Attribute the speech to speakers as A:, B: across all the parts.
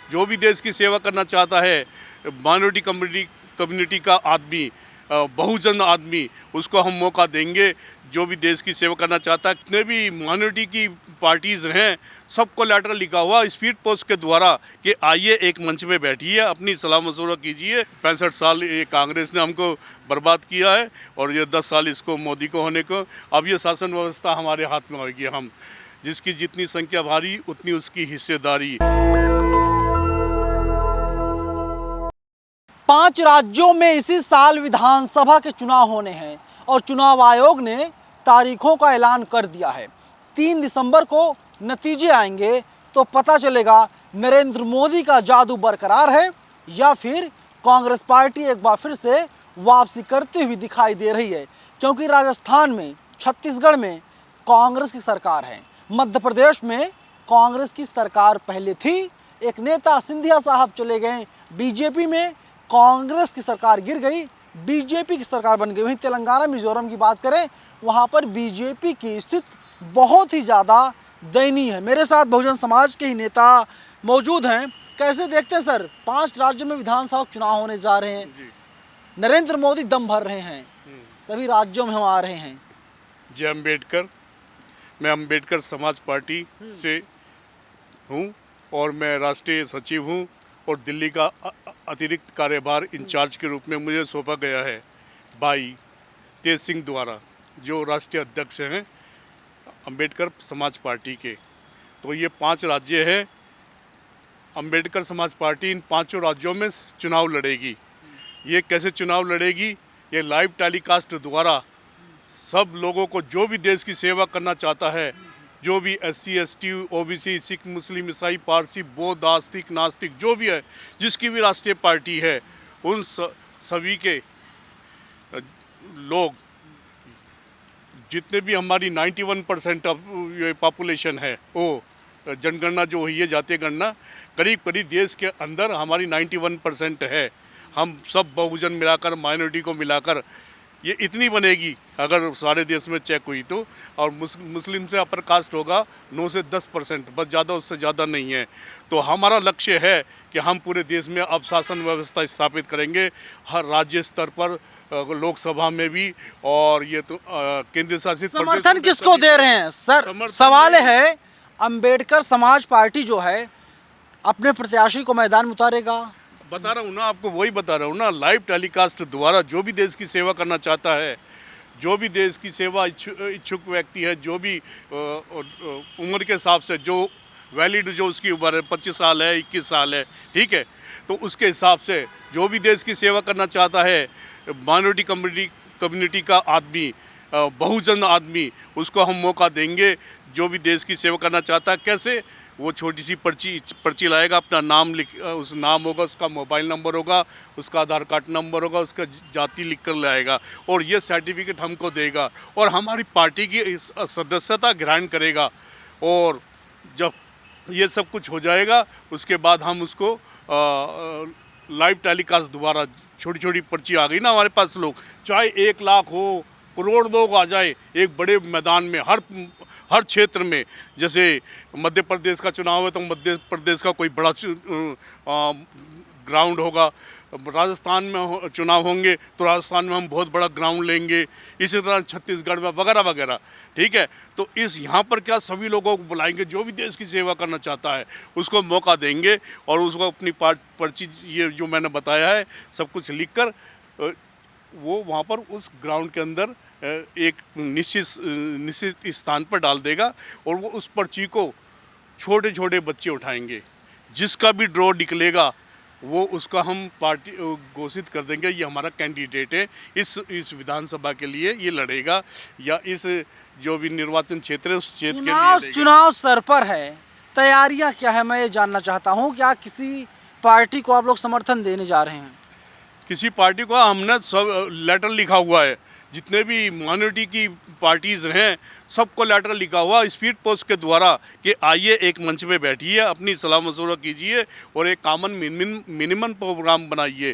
A: जो भी देश की सेवा करना चाहता है, माइनॉरिटी कम्युनिटी का आदमी, बहुजन आदमी, उसको हम मौका देंगे। जो भी देश की सेवा करना चाहता है, जितने भी माइनॉरिटी की पार्टीज़ हैं, सबको लेटर लिखा हुआ स्पीड पोस्ट के द्वारा कि आइए एक मंच पे बैठिए, अपनी सलाह मशवरा कीजिए। 65 साल ये कांग्रेस ने हमको बर्बाद किया है और ये 10 साल इसको मोदी को होने को, अब ये शासन व्यवस्था हमारे हाथ में आएगी। हम जिसकी जितनी संख्या भारी उतनी उसकी हिस्सेदारी।
B: 5 राज्यों में इसी साल विधानसभा के चुनाव होने हैं और चुनाव आयोग ने तारीखों का ऐलान कर दिया है। 3 दिसंबर को नतीजे आएंगे तो पता चलेगा नरेंद्र मोदी का जादू बरकरार है या फिर कांग्रेस पार्टी एक बार फिर से वापसी करती हुई दिखाई दे रही है। क्योंकि राजस्थान में, छत्तीसगढ़ में कांग्रेस की सरकार है, मध्य प्रदेश में कांग्रेस की सरकार पहले थी, एक नेता सिंधिया साहब चले गए, बीजेपी में कांग्रेस की सरकार गिर गई, बीजेपी की सरकार बन गई। वहीं तेलंगाना, मिजोरम की बात करें, वहां पर बीजेपी की स्थिति बहुत ही ज़्यादा दयनीय है। मेरे साथ बहुजन समाज के ही नेता मौजूद हैं। कैसे देखते हैं सर, 5 राज्यों में विधानसभा चुनाव होने जा रहे हैं, नरेंद्र मोदी दम भर रहे हैं, सभी राज्यों में हम आ रहे हैं।
A: जय अम्बेडकर। मैं अम्बेडकर समाज पार्टी से हूँ और मैं राष्ट्रीय सचिव हूँ और दिल्ली का अतिरिक्त कार्यभार इंचार्ज के रूप में मुझे सौंपा गया है भाई तेज सिंह द्वारा, जो राष्ट्रीय अध्यक्ष हैं अम्बेडकर समाज पार्टी के। तो ये 5 राज्य हैं, अम्बेडकर समाज पार्टी इन 5 राज्यों में चुनाव लड़ेगी। ये कैसे चुनाव लड़ेगी? ये लाइव टेलीकास्ट द्वारा सब लोगों को, जो भी देश की सेवा करना चाहता है, जो भी SC ST OBC सिख मुस्लिम ईसाई पारसी बौद्ध आस्तिक नास्तिक जो भी है, जिसकी भी राष्ट्रीय पार्टी है, उन सभी के लोग, जितने भी हमारी 91% पॉपुलेशन है, वो जनगणना जो हुई है, जातीय गणना, करीब करीब देश के अंदर हमारी 91% है। हम सब बहुजन मिलाकर, माइनॉरिटी को मिलाकर ये इतनी बनेगी अगर सारे देश में चेक हुई तो। और मुस्लिम से अपर कास्ट होगा 9 से 10%, बस ज़्यादा उससे ज़्यादा नहीं है। तो हमारा लक्ष्य है कि हम पूरे देश में अब शासन व्यवस्था स्थापित करेंगे, हर राज्य स्तर पर, लोकसभा में भी, और ये तो केंद्र शासित प्रदेश।
B: समर्थन किसको दे रहे हैं सर? सवाल है, अम्बेडकर समाज पार्टी जो है अपने प्रत्याशी को मैदान में उतारेगा?
A: बता रहा हूँ ना आपको, वही बता रहा हूँ ना, लाइव टेलीकास्ट द्वारा जो भी देश की सेवा करना चाहता है, जो भी देश की सेवा इच्छुक व्यक्ति है, जो भी उम्र के हिसाब से जो वैलिड, जो उसकी उम्र है 25 साल है, 21 साल है, ठीक है, तो उसके हिसाब से जो भी देश की सेवा करना चाहता है, माइनॉरिटी कम्युनिटी का आदमी, बहुजन आदमी, उसको हम मौका देंगे। जो भी देश की सेवा करना चाहता है, कैसे? वो छोटी सी पर्ची लाएगा, अपना नाम लिख, उस नाम होगा, उसका मोबाइल नंबर होगा, उसका आधार कार्ड नंबर होगा, उसका जाति लिख कर लाएगा और ये सर्टिफिकेट हमको देगा और हमारी पार्टी की सदस्यता ग्रहण करेगा। और जब ये सब कुछ हो जाएगा, उसके बाद हम उसको लाइव टेलीकास्ट द्वारा, छोटी छोटी पर्ची आ गई ना हमारे पास, लोग चाहे 1 लाख हो, करोड़ लोग आ जाए एक बड़े मैदान में, हर क्षेत्र में। जैसे मध्य प्रदेश का चुनाव है तो मध्य प्रदेश का कोई बड़ा ग्राउंड होगा, राजस्थान में चुनाव होंगे तो राजस्थान में हम बहुत बड़ा ग्राउंड लेंगे, इसी तरह छत्तीसगढ़ में वगैरह वगैरह, ठीक है। तो यहाँ पर क्या, सभी लोगों को बुलाएंगे, जो भी देश की सेवा करना चाहता है उसको मौका देंगे और उसको अपनी पर्ची, ये जो मैंने बताया है, सब कुछ लिख कर वो वहाँ पर उस ग्राउंड के अंदर एक निश्चित स्थान पर डाल देगा और वो उस पर्ची को छोटे छोटे बच्चे उठाएंगे। जिसका भी ड्रॉ निकलेगा वो उसका हम पार्टी घोषित कर देंगे, ये हमारा कैंडिडेट है, इस विधानसभा के लिए ये लड़ेगा, या इस जो भी निर्वाचन क्षेत्र है उस क्षेत्र के लिए।
B: चुनाव सर पर है, तैयारियां क्या है, मैं ये जानना चाहता हूँ। क्या किसी पार्टी को आप लोग समर्थन देने जा रहे हैं?
A: किसी पार्टी को हमने सब लेटर लिखा हुआ है, जितने भी माइनॉरिटी की पार्टीज़ हैं सबको लेटर लिखा हुआ स्पीड पोस्ट के द्वारा कि आइए एक मंच पे बैठिए, अपनी सलाह मशवरा कीजिए और एक कॉमन मिनिमम प्रोग्राम बनाइए।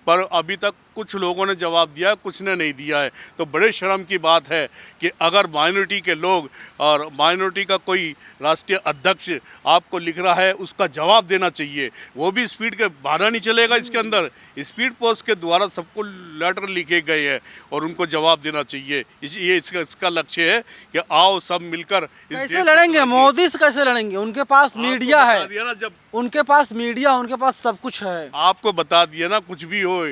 A: पर अभी तक कुछ लोगों ने जवाब दिया, कुछ ने नहीं दिया है। तो बड़े शर्म की बात है कि अगर माइनॉरिटी के लोग और माइनॉरिटी का कोई राष्ट्रीय अध्यक्ष आपको लिख रहा है, उसका जवाब देना चाहिए। वो भी स्पीड के बाहर नहीं चलेगा। इसके अंदर स्पीड पोस्ट के द्वारा सबको लेटर लिखे गए हैं और उनको जवाब देना चाहिए। ये इसका लक्ष्य है कि आओ सब मिलकर इस देश
B: कैसे
A: को
B: लड़ेंगे
A: चलाइए।
B: मोदी से? कैसे लड़ेंगे? उनके पास
A: आपको
B: मीडिया
A: बता
B: है,
A: दिया ना, जब
B: उनके पास मीडिया, उनके पास सब कुछ है।
A: आपको बता दिया ना, कुछ भी हो,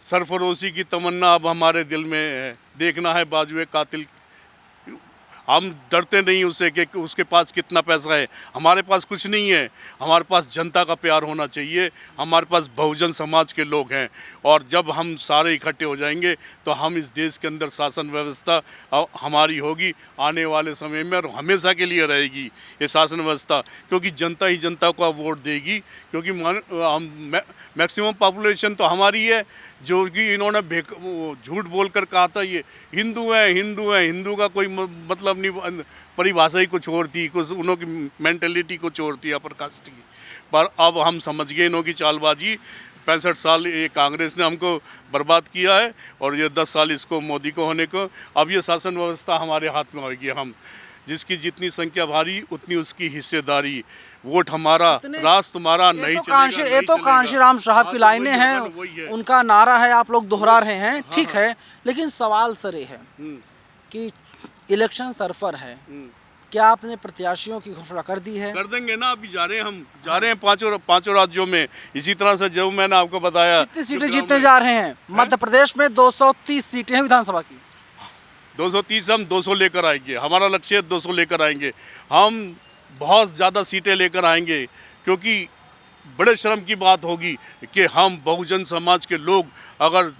A: सरफरोशी की तमन्ना अब हमारे दिल में है। देखना है बाजुए कातिल। हम डरते नहीं उससे कि उसके पास कितना पैसा है। हमारे पास कुछ नहीं है, हमारे पास जनता का प्यार होना चाहिए। हमारे पास बहुजन समाज के लोग हैं और जब हम सारे इकट्ठे हो जाएंगे तो हम इस देश के अंदर शासन व्यवस्था हमारी होगी आने वाले समय में, और हमेशा के लिए रहेगी ये शासन व्यवस्था, क्योंकि जनता ही जनता को वोट देगी। क्योंकि मैक्सिमम पॉपुलेशन तो हमारी है, जो कि इन्होंने झूठ बोलकर कहा था ये हिंदू है, हिंदू है। हिंदू का कोई मतलब नहीं, परिभाषा ही कुछ और थी, कुछ उन्हों की मेंटेलिटी कुछ और थी अपर कास्ट की। पर अब हम समझ गए इन्हों की चालबाजी। 65 साल ये कांग्रेस ने हमको बर्बाद किया है और ये 10 साल इसको मोदी को होने को। अब ये शासन व्यवस्था हमारे हाथ में होगी। हम जिसकी जितनी संख्या भारी उतनी उसकी हिस्सेदारी। वोट हमारा, राज तुम्हारा, नहीं चलेगा।
B: ये तो कांशीराम साहब की लाइनें
A: वही
B: हैं,
A: है।
B: उनका नारा है, आप लोग दोहरा रहे हैं, ठीक है। लेकिन सवाल सर ये है कि इलेक्शन सर पर है, क्या आपने प्रत्याशियों की घोषणा कर दी है?
A: कर देंगे ना, अभी जा रहे हैं, हम जा रहे हैं पांचों राज्यों में। इसी तरह से जो मैंने आपको बताया,
B: कितनी सीटें जीतने जा रहे हैं? मध्य प्रदेश में 230 सीटें हैं विधानसभा की।
A: 230 हम 200 लेकर आएंगे। हमारा लक्ष्य है 200 लेकर आएंगे। हम बहुत ज़्यादा सीटें लेकर आएंगे, क्योंकि बड़े शर्म की बात होगी कि हम बहुजन समाज के लोग अगर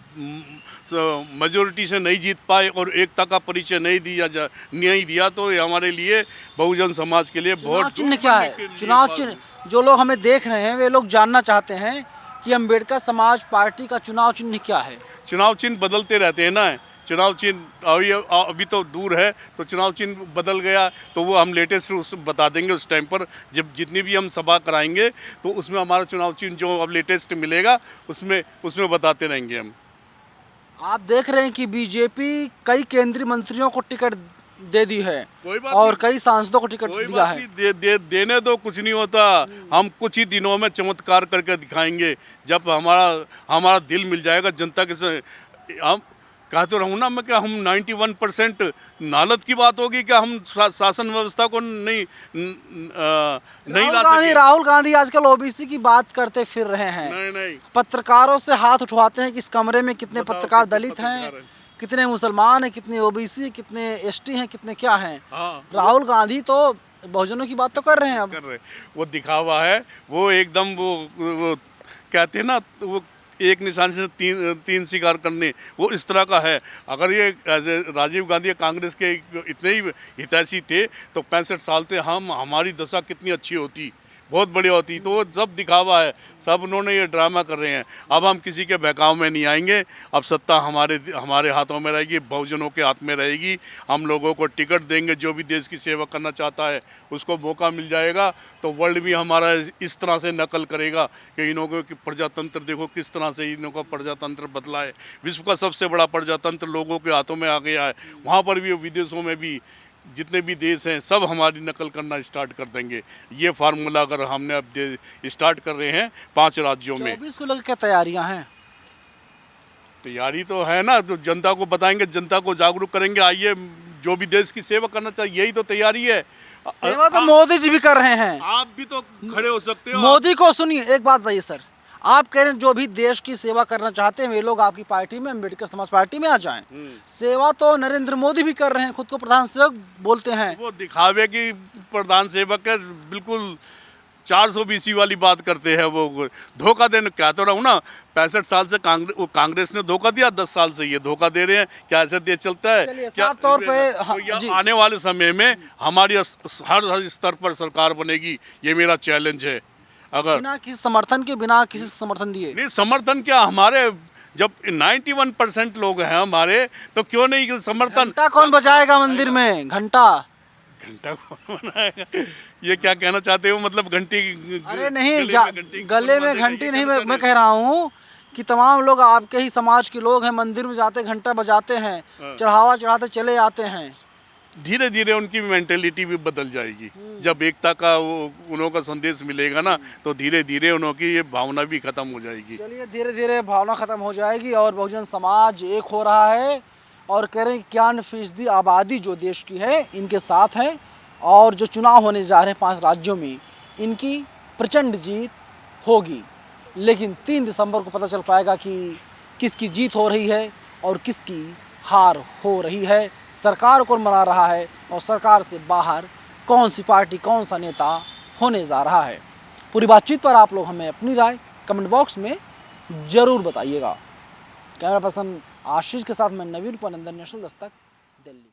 A: मेजोरिटी से नहीं जीत पाए और एकता का परिचय नहीं दिया तो ये हमारे लिए, बहुजन समाज के लिए बहुत
B: चिन्ह क्या है? चुनाव चिन्ह जो लोग हमें देख रहे हैं वे लोग जानना चाहते हैं कि अम्बेडकर समाज पार्टी का चुनाव चिन्ह क्या है।
A: चुनाव चिन्ह बदलते रहते हैं ना। चुनाव चिन्ह अभी तो दूर है, तो चुनाव चिन्ह बदल गया तो वो हम लेटेस्ट बता देंगे उस टाइम पर, जब जितनी भी हम सभा कराएंगे तो उसमें हमारा चुनाव चिन्ह जो अब लेटेस्ट मिलेगा उसमें बताते रहेंगे हम।
B: आप देख रहे हैं कि बीजेपी कई केंद्रीय मंत्रियों को टिकट दे दी है
A: कोई बात
B: और
A: नहीं,
B: कई सांसदों को टिकट
A: कोई
B: दिया
A: बात
B: है।
A: नहीं, देने दो, कुछ नहीं होता। हम कुछ ही दिनों में चमत्कार करके दिखाएंगे, जब हमारा दिल मिल जाएगा जनता के से। हम कहा तो रहूँ ना मैं, क्या हम 91% नालत की बात होगी क्या? हम शासन व्यवस्था को नहीं ला सके?
B: राहुल गांधी आजकल ओबीसी की बात करते फिर रहे हैं।
A: नहीं
B: पत्रकारों से हाथ उठवाते हैं कि इस कमरे में कितने
A: बताओ,
B: पत्रकार
A: कितने
B: दलित
A: पत्रकार
B: हैं,
A: हैं?
B: कितने मुसलमान हैं, कितने ओबीसी, कितने एसटी हैं, कितने क्या हैं।
A: हाँ,
B: राहुल गांधी तो बहुजनों की बात तो कर रहे हैं अब।
A: कर रहे, वो दिखावा है। वो एकदम वो कहते हैं ना, वो एक निशान से तीन शिकार करने, वो इस तरह का है। अगर ये राजीव गांधी कांग्रेस के इतने ही हितैषी थे तो 65 साल थे हमारी दशा कितनी अच्छी होती, बहुत बढ़िया होती। तो वो सब दिखावा है, सब उन्होंने ये ड्रामा कर रहे हैं। अब हम किसी के बहकाव में नहीं आएंगे। अब सत्ता हमारे हाथों में रहेगी, बहुजनों के हाथ में रहेगी। हम लोगों को टिकट देंगे, जो भी देश की सेवा करना चाहता है उसको मौका मिल जाएगा। तो वर्ल्ड भी हमारा इस तरह से नकल करेगा कि इन्हों को प्रजातंत्र देखो किस तरह से इन्हों का प्रजातंत्र बदला है। विश्व का सबसे बड़ा प्रजातंत्र लोगों के हाथों में आ गया है। वहाँ पर भी, विदेशों में भी जितने भी देश हैं सब हमारी नकल करना स्टार्ट कर देंगे। ये फार्मूला अगर हमने अब स्टार्ट कर रहे हैं 5 राज्यों में।
B: 24 को लेकर क्या तैयारियां हैं?
A: तैयारी तो है ना, तो जनता को बताएंगे, जनता को जागरूक करेंगे। आइए, जो भी देश की सेवा करना चाहिए, यही तो तैयारी है।
B: सेवा तो मोदी जी भी कर रहे हैं।
A: आप भी तो खड़े हो सकते हो।
B: मोदी को सुनिए, एक बात बताइए सर, आप कह रहे हैं जो भी देश की सेवा करना चाहते हैं वे लोग आपकी पार्टी में, अम्बेडकर समाज पार्टी में आ जाएं। सेवा तो नरेंद्र मोदी भी कर रहे हैं, खुद को प्रधान सेवक बोलते हैं।
A: वो दिखावे की प्रधान सेवक है, बिल्कुल 400 BC वाली बात करते हैं। वो धोखा देने, क्या तो रहूँ ना, 65 साल से कांग्रेस ने धोखा दिया, 10 साल से ये धोखा दे रहे हैं। क्या ऐसा देश चलता है? क्या
B: साफ तौर पे
A: तो आने वाले समय में हमारी हर स्तर पर सरकार बनेगी, ये मेरा चैलेंज है। अगर
B: बिना किसी समर्थन के, बिना किसी समर्थन दिए
A: नहीं, समर्थन क्या, हमारे जब 91% लोग हैं हमारे, तो क्यों नहीं समर्थन?
B: घंटा कौन बजाएगा मंदिर में? घंटा
A: कौन बनाएगा? ये क्या कहना चाहते हो? मतलब घंटी?
B: अरे नहीं, गले में घंटी नहीं, मैं कह रहा हूँ कि तमाम लोग आपके ही समाज के लोग हैं, मंदिर में जाते घंटा बजाते हैं, चढ़ावा चढ़ाते चले आते हैं।
A: धीरे धीरे उनकी मेंटेलिटी भी बदल जाएगी। जब एकता का वो उन्हों का संदेश मिलेगा ना, तो धीरे धीरे उन्हों की ये भावना भी खत्म हो जाएगी।
B: चलिए, धीरे धीरे भावना खत्म हो जाएगी और बहुजन समाज एक हो रहा है और कह रहे हैं 91% आबादी जो देश की है इनके साथ है। और जो चुनाव होने जा रहे हैं 5 राज्यों में, इनकी प्रचंड जीत होगी। लेकिन 3 दिसंबर को पता चल पाएगा कि किसकी जीत हो रही है और किसकी हार हो रही है, सरकार कौन बना रहा है और सरकार से बाहर कौन सी पार्टी, कौन सा नेता होने जा रहा है। पूरी बातचीत पर आप लोग हमें अपनी राय कमेंट बॉक्स में ज़रूर बताइएगा। कैमरा पर्सन आशीष के साथ मैं नवीन उपनंदन, नेशनल दस्तक, दिल्ली।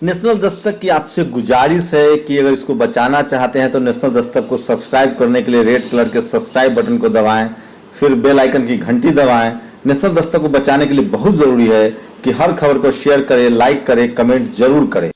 C: नेशनल दस्तक की आपसे गुजारिश है कि अगर इसको बचाना चाहते हैं तो नेशनल दस्तक को सब्सक्राइब करने के लिए रेड कलर के सब्सक्राइब बटन को दबाएं, फिर बेल आइकन की घंटी दबाएं। नेशनल दस्तक को बचाने के लिए बहुत जरूरी है कि हर खबर को शेयर करें, लाइक करें, कमेंट जरूर करें।